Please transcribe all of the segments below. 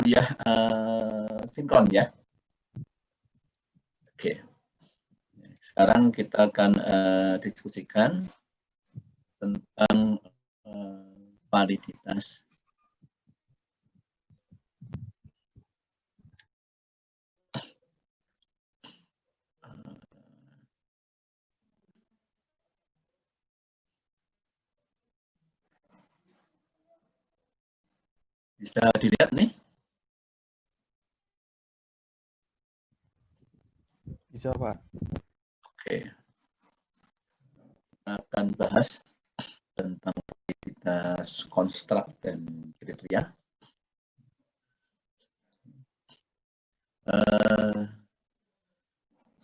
kuliah sinkron ya. Oke. Sekarang kita akan diskusikan tentang validitas. Bisa dilihat nih? Bisa, Pak. Oke. Kita akan bahas tentang validitas konstruk dan kriteria.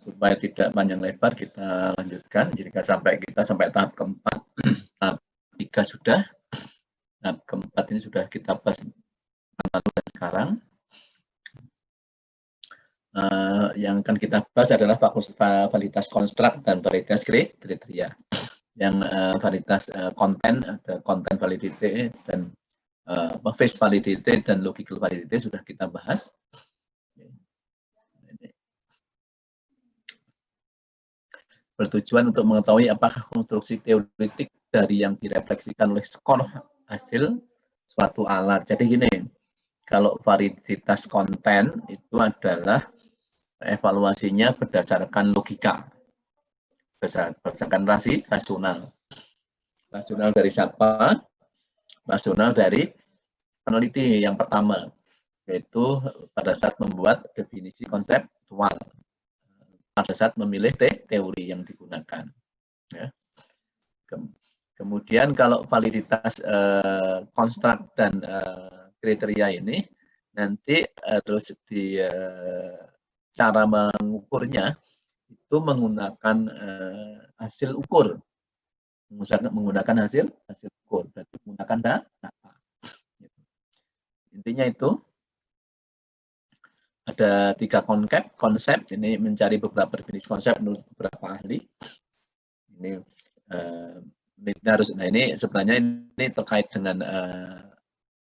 Supaya tidak panjang lebar, kita lanjutkan. Jika kita sampai tahap keempat, tahap 3 sudah, tahap keempat ini sudah kita bahas lalu dan sekarang. Yang akan kita bahas adalah validitas konstruk dan validitas kriteria. Yang validitas konten, ada content validity dan face validity dan logical validity sudah kita bahas. Bertujuan untuk mengetahui apakah konstruksi teoretik dari yang direfleksikan oleh skor hasil suatu alat. Jadi gini, kalau validitas konten itu adalah evaluasinya berdasarkan logika, berdasarkan rasional. Rasional dari siapa? Rasional dari peneliti yang pertama, yaitu pada saat membuat definisi konseptual, pada saat memilih teori yang digunakan. Ya. Kemudian kalau validitas konstruk dan kriteria ini nanti terus di cara mengukurnya itu menggunakan hasil ukur, menggunakan hasil ukur, berarti menggunakan data. Intinya itu ada 3 konsep. Ini mencari beberapa definisi konsep menurut beberapa ahli. Ini ini sebenarnya ini terkait dengan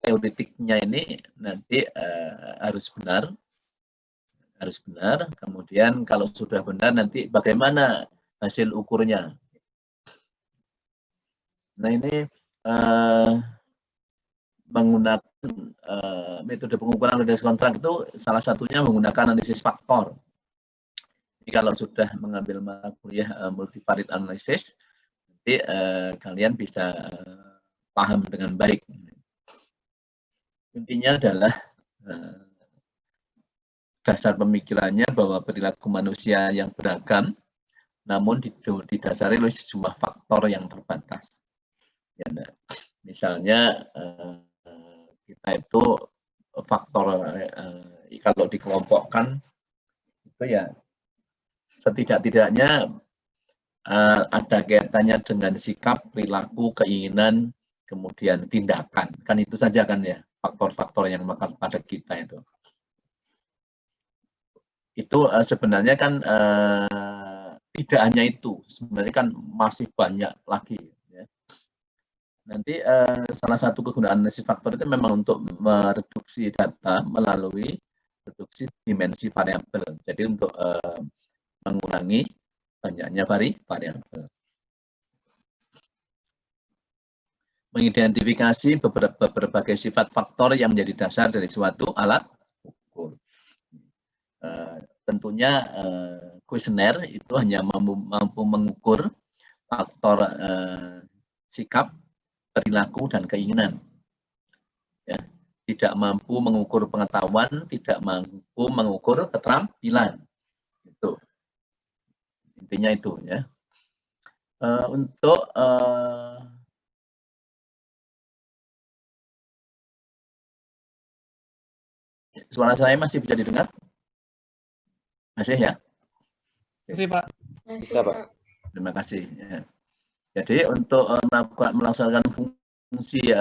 teoretiknya ini nanti harus benar. Kemudian kalau sudah benar nanti bagaimana hasil ukurnya. Nah ini menggunakan metode pengukuran validitas kontrak itu salah satunya menggunakan analisis faktor. Jadi kalau sudah mengambil mata kuliah multivariate analysis, nanti kalian bisa paham dengan baik. Intinya adalah dasar pemikirannya bahwa perilaku manusia yang beragam, namun didasari oleh sejumlah faktor yang terbatas. Ya, nah, misalnya kita itu faktor kalau dikelompokkan itu ya setidak-tidaknya ada kaitannya dengan sikap, perilaku, keinginan, kemudian tindakan. Kan itu saja kan ya faktor-faktor yang melekat pada kita itu. Itu sebenarnya kan tidak hanya itu, sebenarnya kan masih banyak lagi. Ya. Nanti salah satu kegunaan analisis faktor itu memang untuk mereduksi data melalui reduksi dimensi variabel. Jadi untuk mengurangi banyaknya variabel. Mengidentifikasi berbagai sifat faktor yang menjadi dasar dari suatu alat ukur. Tentunya kuesioner itu hanya mampu mengukur faktor sikap, perilaku, dan keinginan. Ya, tidak mampu mengukur pengetahuan, tidak mampu mengukur keterampilan. Itu intinya itu ya. Untuk suara saya masih bisa didengar? Masih ya? Masih, Pak. Bisa, Pak. Terima kasih. Ya. Jadi untuk melaksanakan fungsi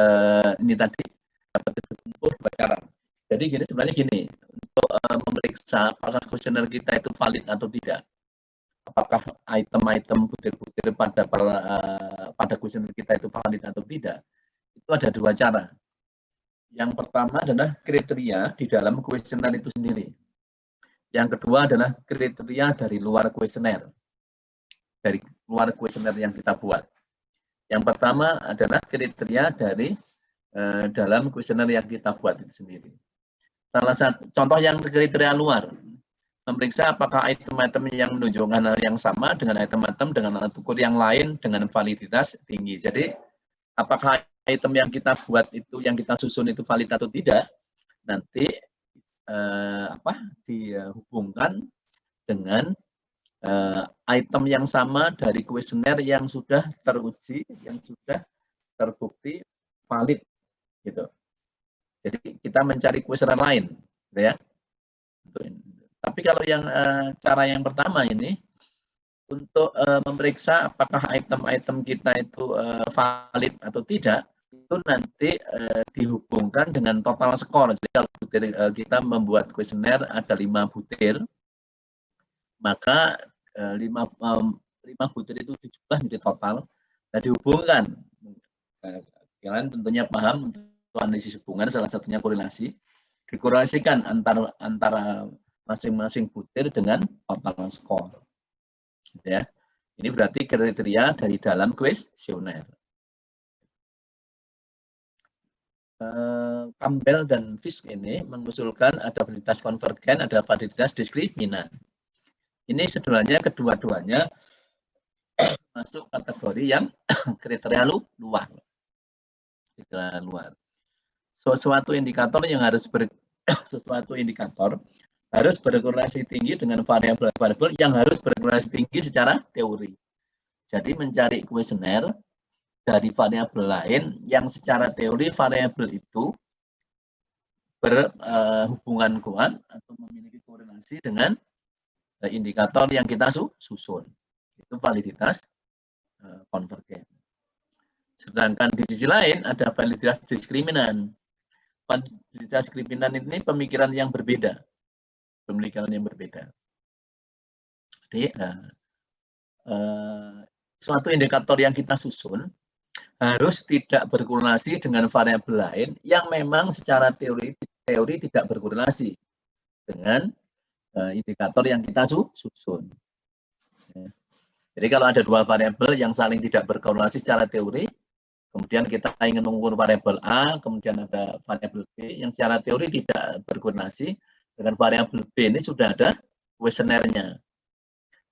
ini tadi dapat ditempuh dua cara. Jadi sebenarnya gini, untuk memeriksa apakah kuesioner kita itu valid atau tidak, apakah item-item butir-butir pada kuesioner kita itu valid atau tidak, itu ada dua cara. Yang pertama adalah kriteria di dalam kuesioner itu sendiri. Yang kedua adalah kriteria dari luar kuesioner. Dari luar kuesioner yang kita buat. Yang pertama adalah kriteria dari dalam kuesioner yang kita buat itu sendiri. Salah satu contoh yang kriteria luar, memeriksa apakah item-item yang menunjukkan hal yang sama dengan item-item dengan alat ukur yang lain dengan validitas tinggi. Jadi apakah item yang kita buat itu, yang kita susun itu valid atau tidak, nanti dihubungkan dengan item yang sama dari kuesioner yang sudah teruji, yang sudah terbukti valid, gitu. Jadi kita mencari kuesioner lain, gitu ya. Tapi kalau yang cara yang pertama ini untuk memeriksa apakah item-item kita itu valid atau tidak, itu nanti dihubungkan dengan total skor. Jadi kalau butir, kita membuat kuesioner ada 5 butir, maka 5 butir itu dijumlah menjadi total, dan dihubungkan. Kalian tentunya paham untuk analisis hubungan, salah satunya korelasi, dikorelasikan antara masing-masing butir dengan total skor. Gitu ya. Ini berarti kriteria dari dalam kuesioner. Campbell dan Fish ini mengusulkan ada validitas konvergen, ada validitas diskriminan. Ini sebenarnya kedua-duanya masuk kategori yang kriteria luar. Kriteria luar. Sesuatu indikator harus berkorelasi tinggi dengan variabel-variabel yang harus berkorelasi tinggi secara teori. Jadi mencari kuesioner dari variabel lain yang secara teori variabel itu berhubungan kuat atau memiliki korelasi dengan indikator yang kita susun. Itu validitas konvergen. Sedangkan di sisi lain ada validitas diskriminan. Validitas diskriminan ini pemikiran yang berbeda. Jadi suatu indikator yang kita susun harus tidak berkorelasi dengan variabel lain yang memang secara teori tidak berkorelasi dengan indikator yang kita susun. Jadi kalau ada dua variabel yang saling tidak berkorelasi secara teori, kemudian kita ingin mengukur variabel A, kemudian ada variabel B yang secara teori tidak berkorelasi dengan variabel B, ini sudah ada kuesionernya.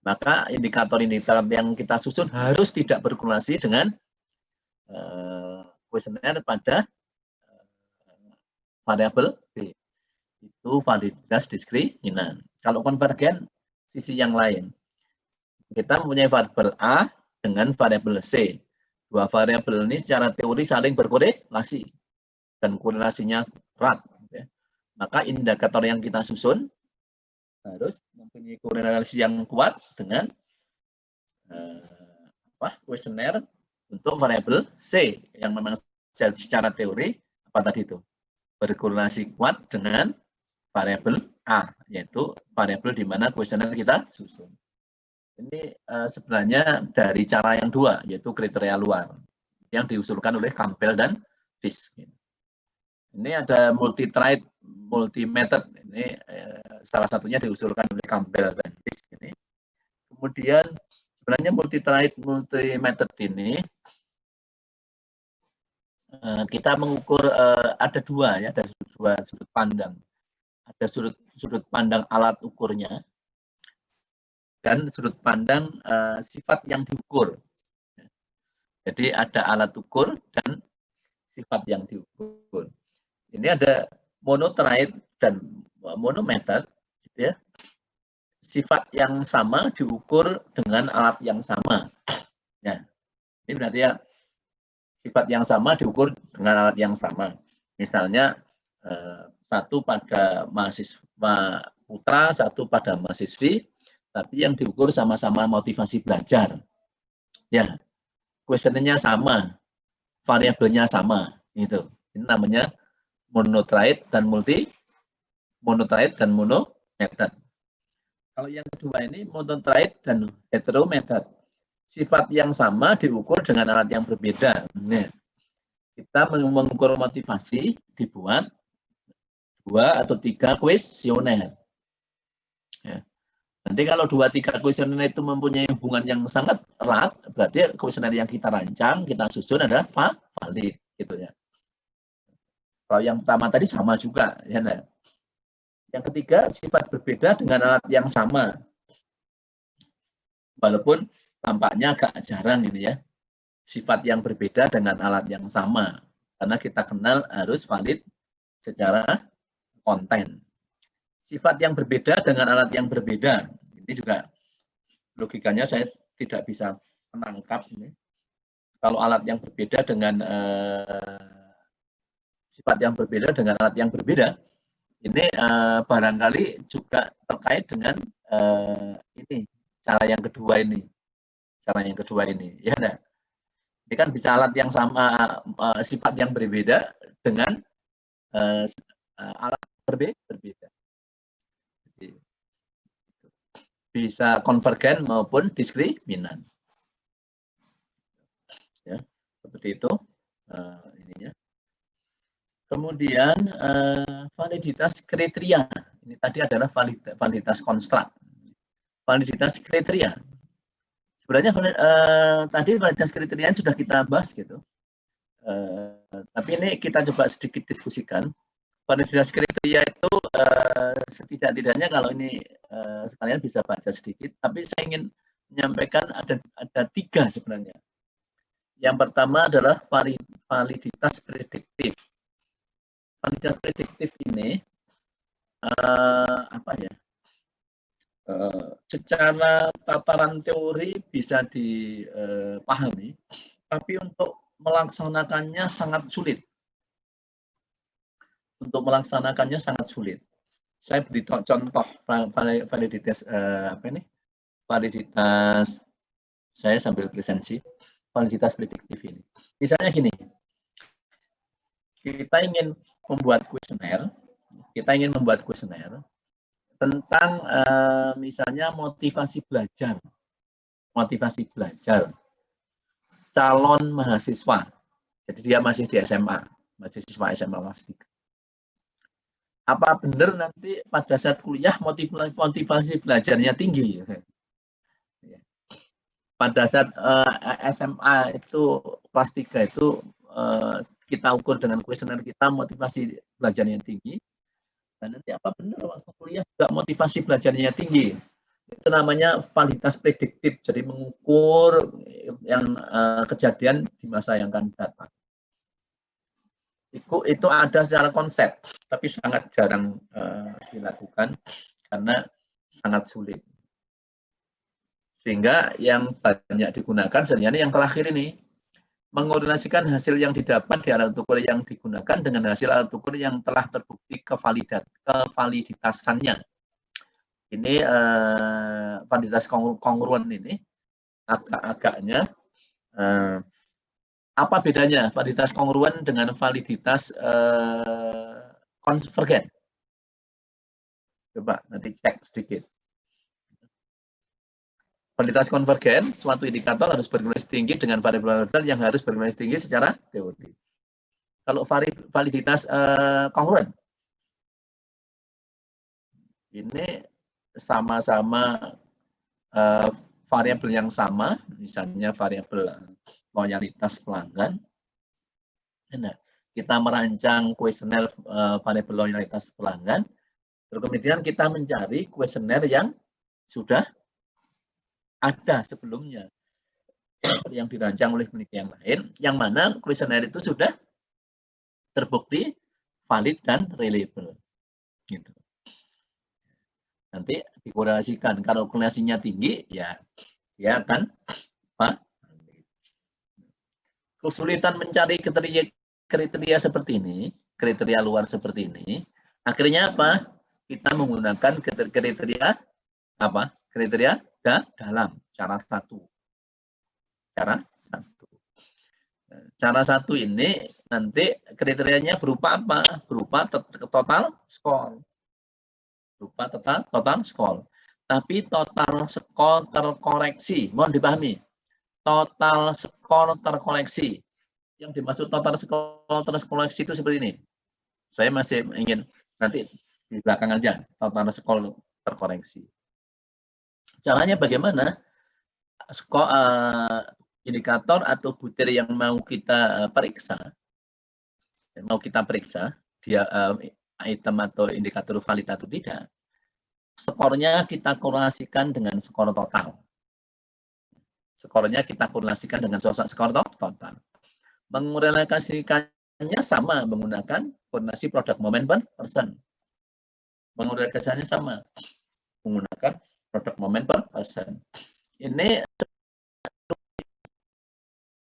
Maka indikator yang kita susun harus tidak berkorelasi dengan kuesioner pada variabel B. Itu validitas diskriminan. Kalau konvergen, sisi yang lain. Kita mempunyai variabel A dengan variabel C. Dua variabel ini secara teori saling berkorelasi dan korelasinya erat. Maka indikator yang kita susun harus mempunyai korelasi yang kuat dengan kuesioner untuk variabel C yang memang secara teori apa tadi itu berkorelasi kuat dengan variabel A, yaitu variabel di mana kuesioner kita susun. Ini sebenarnya dari cara yang dua, yaitu kriteria luar yang diusulkan oleh Campbell dan Fish. Ini ada multi-tried, multi-method. Ini salah satunya diusulkan oleh Campbell dan Fish. Ini. Kemudian sebenarnya multi-tried, multi-method ini kita mengukur ada dua ya, ada dua sudut pandang. Ada sudut pandang alat ukurnya dan sudut pandang sifat yang diukur. Jadi ada alat ukur dan sifat yang diukur. Ini ada monotried dan monomethod, gitu ya. Sifat yang sama diukur dengan alat yang sama. Ya, ini berarti ya sifat yang sama diukur dengan alat yang sama. Misalnya satu pada mahasiswa putra, satu pada mahasiswi, tapi yang diukur sama-sama motivasi belajar. Ya, kuesionernya sama, variabelnya sama, gitu. Ini namanya monotried dan monotried dan monomethod. Kalau yang kedua ini monotried dan heteromethod. Sifat yang sama diukur dengan alat yang berbeda. Nah, kita mengukur motivasi, dibuat 2 atau 3 kuesioner. Ya. Nanti kalau 2-3 kuesioner itu mempunyai hubungan yang sangat erat, berarti kuesioner yang kita rancang, kita susun adalah valid, gitu ya. Kalau yang pertama tadi sama juga, ya. Nah. Yang ketiga, sifat berbeda dengan alat yang sama. Walaupun tampaknya agak jarang ini ya. Sifat yang berbeda dengan alat yang sama. Karena kita kenal harus valid secara konten. Sifat yang berbeda dengan alat yang berbeda. Ini juga logikanya saya tidak bisa menangkap ini. Kalau alat yang berbeda dengan sifat yang berbeda dengan alat yang berbeda, ini barangkali juga terkait dengan ini cara yang kedua ini. Cara yang kedua ini, ya enggak? Ini kan bisa alat yang sama, sifat yang berbeda dengan alat berbeda. Bisa konvergen maupun diskriminan. Ya, seperti itu ininya. Kemudian validitas kriteria. Ini tadi adalah validitas konstruk. Validitas kriteria. Sebenarnya tadi validitas kriteria sudah kita bahas gitu. Tapi ini kita coba sedikit diskusikan. Validitas kriteria itu setidak-tidaknya kalau ini sekalian bisa baca sedikit, tapi saya ingin menyampaikan ada 3 sebenarnya. Yang pertama adalah validitas prediktif. Validitas prediktif ini apa ya? Secara tataran teori bisa dipahami, tapi untuk melaksanakannya sangat sulit. Untuk melaksanakannya sangat sulit. Saya beri contoh validitas validitas saya sambil presensi validitas prediktif ini. Misalnya gini, kita ingin membuat kuesioner tentang misalnya motivasi belajar calon mahasiswa. Jadi dia masih di SMA, mahasiswa SMA kelas 3. Apa benar nanti pada saat kuliah motivasi belajarnya tinggi? Pada saat SMA itu kelas 3 itu kita ukur dengan kuesioner kita motivasi belajarnya tinggi. Dan nanti apa benar waktu kuliah juga motivasi belajarnya tinggi? Itu namanya validitas prediktif. Jadi mengukur yang kejadian di masa yang akan datang. Itu ada secara konsep, tapi sangat jarang dilakukan karena sangat sulit. Sehingga yang banyak digunakan sebenarnya yang terakhir ini, mengkoordinasikan hasil yang didapat di alat ukur yang digunakan dengan hasil alat ukur yang telah terbukti kevaliditasannya. Ini validitas kongruen ini agaknya apa bedanya validitas kongruen dengan validitas konvergen? Coba nanti cek sedikit. Validitas konvergen, suatu indikator harus berkorelasi tinggi dengan variabel yang harus berkorelasi tinggi secara teori. Kalau validitas kongruen, ini sama-sama variabel yang sama, misalnya variabel loyalitas pelanggan. Nah, kita merancang kuesioner variabel loyalitas pelanggan, terus kemudian kita mencari kuesioner yang sudah ada sebelumnya, yang dirancang oleh penelitian lain, yang mana kuesioner itu sudah terbukti valid dan reliable. Gitu. Nanti dikorelasikan, kalau korelasinya tinggi, ya dia akan apa? Kesulitan mencari kriteria seperti ini, kriteria luar seperti ini, akhirnya apa? Kita menggunakan kriteria apa? Kriteria dalam cara satu. Cara satu ini nanti kriterianya berupa apa? Berupa total skor. Tapi total skor terkoreksi, mohon dipahami. Total skor terkoreksi. yang dimaksud total koreksi itu seperti ini. Saya masih ingin nanti di belakang aja total skor terkoreksi. Caranya bagaimana? Indikator atau butir yang mau kita periksa, dia item atau indikator valid atau tidak, skornya kita korelasikan dengan skor total. Skornya kita korelasikan dengan skor total. Mengkorelasikannya sama menggunakan koordinasi produk momen per persen. Mengkorelasikannya sama menggunakan produk momen per persen. Ini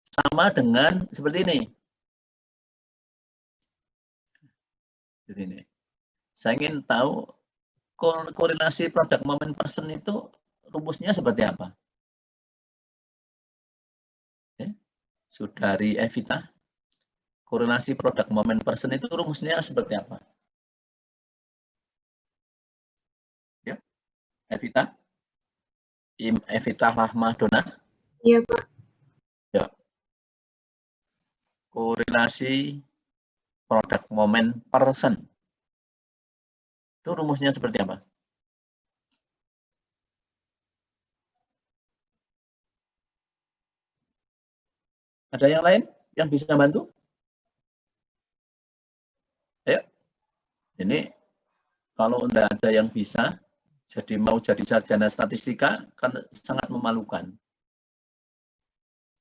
sama dengan seperti ini. Saya ingin tahu korelasi produk momen persen itu rumusnya seperti apa? Saudari Evita, korelasi produk momen persen itu rumusnya seperti apa? Ya, Evita? Evita Rahmadona? Iya, Pak. Ya. Korelasi produk momen persen. Itu rumusnya seperti apa? Ada yang lain yang bisa bantu? Ayo. Ini kalau tidak ada yang bisa, mau jadi sarjana statistika kan sangat memalukan.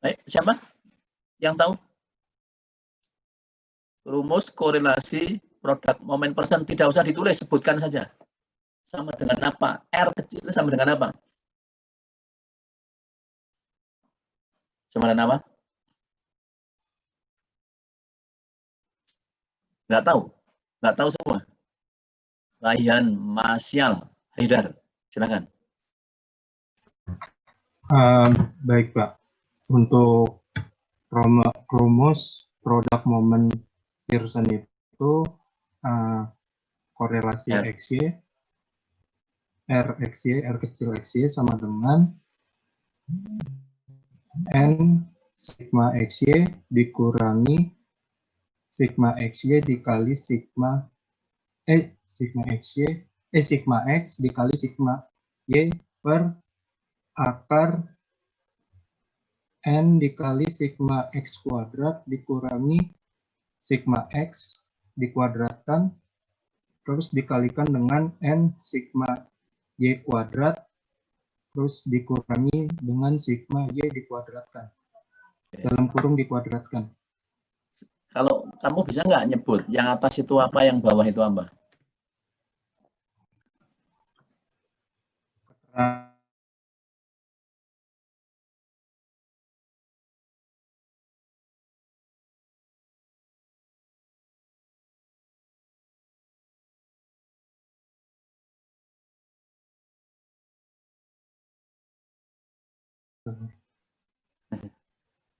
Ayo, siapa yang tahu? Rumus korelasi produk momen persen tidak usah ditulis, sebutkan saja. Sama dengan apa? R kecil sama dengan apa? Sama dengan apa? Nggak tahu. Nggak tahu semua. Raihan, Masyal, Haidar. Silakan. Baik, Pak. Untuk rumus produk momen Pearson itu korelasi R. XY, R kecil XY sama dengan N sigma XY dikurangi sigma XY dikali sigma X dikali sigma Y per akar N dikali sigma X kuadrat dikurangi sigma X dikuadratkan terus dikalikan dengan N sigma Y kuadrat terus dikurangi dengan sigma Y dikuadratkan dalam kurung dikuadratkan. Kalau kamu bisa nggak nyebut yang atas itu apa, yang bawah itu apa?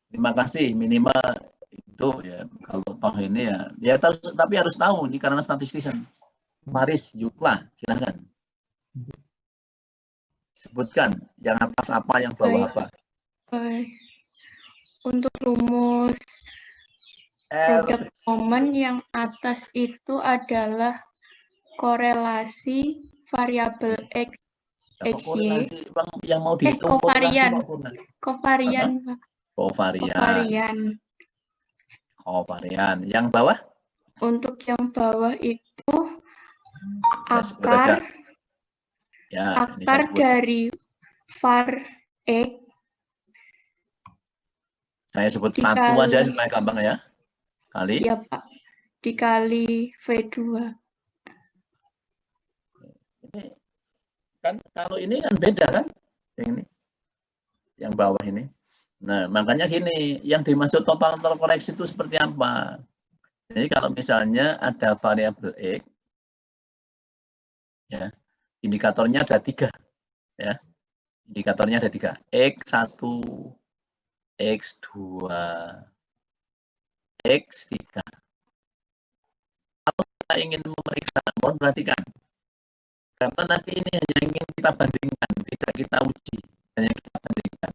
Terima kasih, minimal itu ya. Kalau toh ini ya tapi harus tahu ini karena statistician. Maris Yukla, silahkan. Sebutkan yang atas apa, yang bawah apa. Untuk rumus produk momen yang atas itu adalah korelasi variabel X, XY. Yang mau dihitung Kovarian. Kovarian. Yang bawah? Untuk yang bawah itu akar dari var X. Saya sebut satu aja supaya gampang ya. Kali. Ya, Pak. Dikali V2. Ini kan kalau ini kan beda kan? Yang ini. Yang bawah ini. Nah, makanya gini, yang dimaksud total terkoreksi itu seperti apa? Jadi kalau misalnya ada variabel X, ya, indikatornya ada 3. Ya. Indikatornya ada 3. X1, X2, X3. Kalau kita ingin memeriksa, mohon perhatikan. Karena nanti ini hanya ingin kita bandingkan, tidak kita uji, hanya kita bandingkan.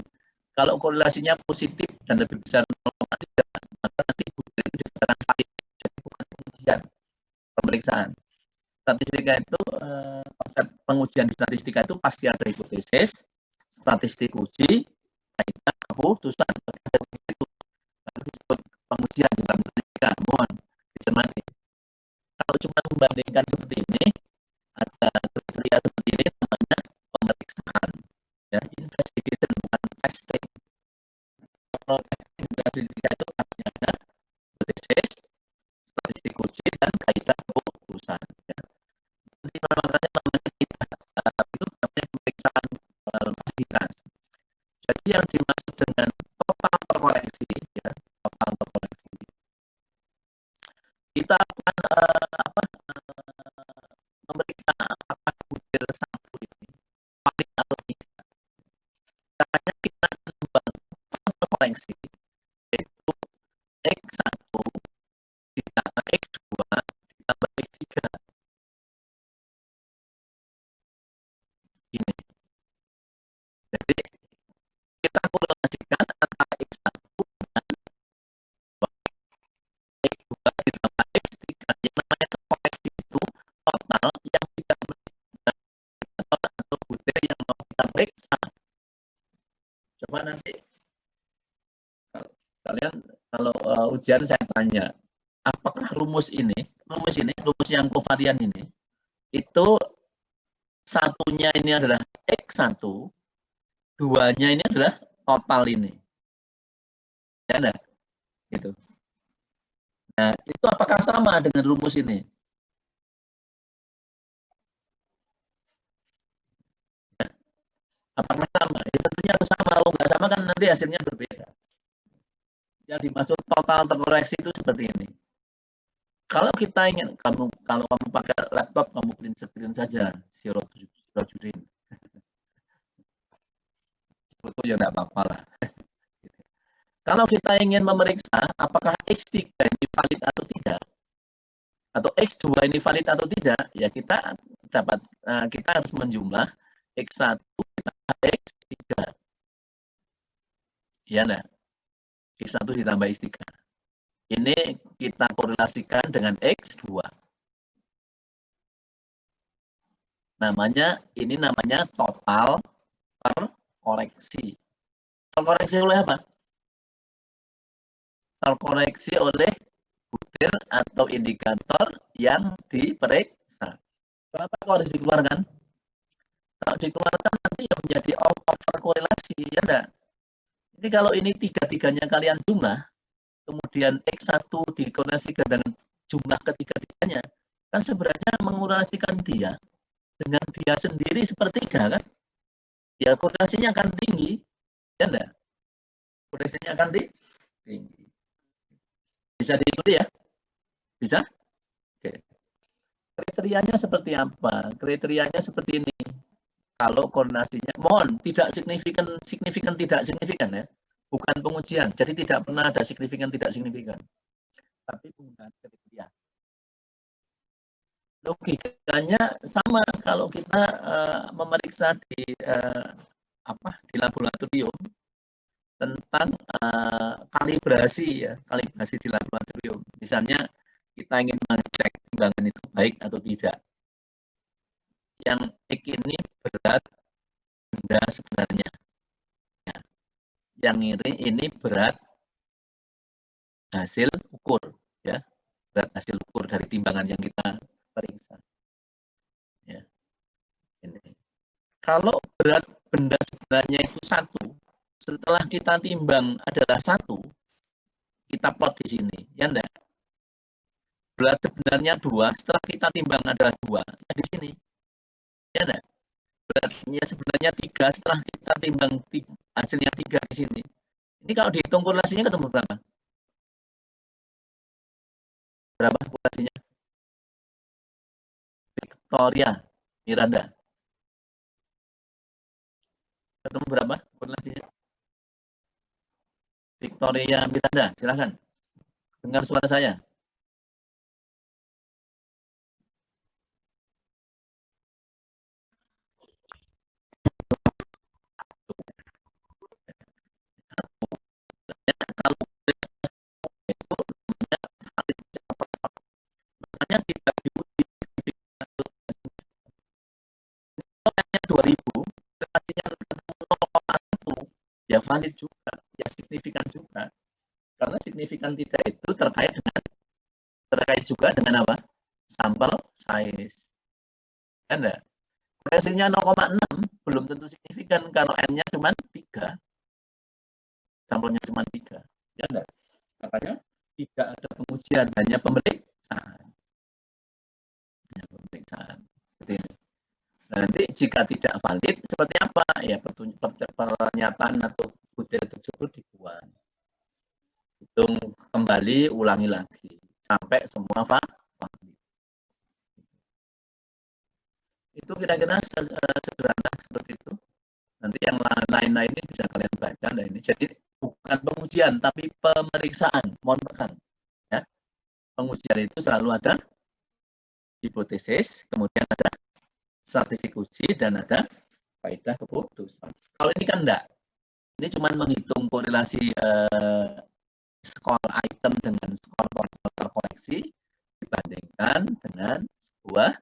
Kalau korelasinya positif dan lebih besar 0,3, maka berdasarkan validasi, jadi bukan pengujian, pemeriksaan. Statistika itu konsep pengujian di statistika itu pasti ada hipotesis, statistik uji, kaidah, keputusan. Itu disebut pengujian di dalam statistika. Mohon dicermati. Kalau cuma membandingkan seperti ini, ada kriteria seperti ini namanya pemeriksaan, ya, investigation bukan testing. Kalau testing di statistika itu pasti ada hipotesis, statistik uji, dan kaidah keputusan. Ya. Nanti makanya namanya kita itu namanya pemeriksaan validitas. Jadi yang dimaksud dengan total terkoreksi, ya, total terkoreksi, kita akan memeriksa apakah butir satu ini valid atau tidak. Caranya kita akan membangun total terkoreksi, yaitu X1 ditambah X2 ditambah X3. Ini. Jadi kita korelasikan antara X1 dengan X2 ditambah X3. Yang namanya koreksi itu total yang tidak menunjukkan atau butir yang mau kita periksa. Coba nanti kalian kalau ujian saya tanya, apakah rumus yang kovarian ini, itu satunya ini adalah X1, duanya ini adalah total ini. Ya enggak? Gitu. Nah, itu apakah sama dengan rumus ini? Ya. Apakah sama? Ya, tentunya harus sama. Kalau nggak sama kan nanti hasilnya berbeda. Yang dimaksud total terkoreksi itu seperti ini. Kalau kita ingin, kalau kamu pakai laptop, kamu print screen saja, Sirojudin. Itu ya enggak apa-apa lah. Kalau kita ingin memeriksa apakah X3 ini valid atau tidak, atau X2 ini valid atau tidak, ya kita harus menjumlah X1 ditambah X3. Ya enggak? X1 ditambah X3. Ini kita korelasikan dengan X2. Ini namanya total terkoreksi. Terkoreksi oleh apa? Terkoreksi oleh butir atau indikator yang diperiksa. Kenapa kok harus dikeluarkan? Kalau dikeluarkan nanti yang menjadi over korelasi, ya enggak? Ini kalau ini tiga-tiganya kalian jumlah, kemudian X1 dikorelasikan dengan jumlah ketiga-tiganya, kan sebenarnya mengkorelasikan dia dengan dia sendiri sepertiga, kan? Ya korelasinya akan tinggi, ya enggak? Korelasinya akan tinggi. Bisa diikuti ya? Bisa? Oke. Kriterianya seperti apa? Kriterianya seperti ini. Kalau koordinasinya, mohon tidak signifikan tidak signifikan ya. Bukan pengujian. Jadi tidak pernah ada signifikan tidak signifikan. Tapi penggunaan kriteria. Logikanya sama kalau kita memeriksa di laboratorium tentang kalibrasi di laboratorium. Misalnya kita ingin mengecek timbangan itu baik atau tidak. Yang X ini berat benda sebenarnya. Ya. Yang ini berat hasil ukur, ya. Berat hasil ukur dari timbangan yang kita periksa. Ya. Ini. Kalau berat benda sebenarnya itu 1, setelah kita timbang adalah 1, kita plot di sini, ya enggak? Berat sebenarnya 2, setelah kita timbang adalah 2, ya di sini. Ya enggak? Beratnya sebenarnya 3, setelah kita timbang hasilnya 3 di sini. Ini kalau dihitung korelasinya ketemu berapa? Berapa korelasinya? Victoria, Miranda. Ketemu berapa korelasinya? Victoria, Miranda, silakan. Dengar suara saya. Kalau itu namanya 2000, relasinya 0,1, ya valid juga, ya signifikan juga. Karena signifikan tidak itu terkait juga dengan apa? Sampel size. Kan? Relasinya 0,6 belum tentu signifikan kalau N-nya cuma 3. Sampelnya cuma 3. Ya enggak? Makanya tidak ada pengujian, hanya pemeriksaan. Nah, nanti jika tidak valid, seperti apa? Ya pernyataan atau butir tersebut dibuang. Hitung kembali, ulangi lagi. Sampai semua valid. Itu kira-kira sederhana seperti itu. Nanti yang lain-lain ini bisa kalian baca. Nah ini jadi bukan pengujian, tapi pemeriksaan. Mohon pegang. Ya. Pengujian itu selalu ada hipotesis, kemudian ada statistik uji, dan ada kaidah keputusan. Kalau ini kan enggak. Ini cuma menghitung korelasi skor item dengan skor terkoreksi dibandingkan dengan sebuah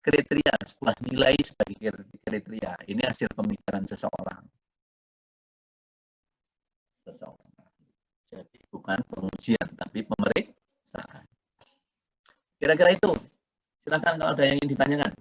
kriteria, sebuah nilai sebagai kriteria. Ini hasil pemikiran seseorang. Jadi bukan pengujian, tapi pemeriksaan. Kira-kira itu. Silakan kalau ada yang ingin ditanyakan.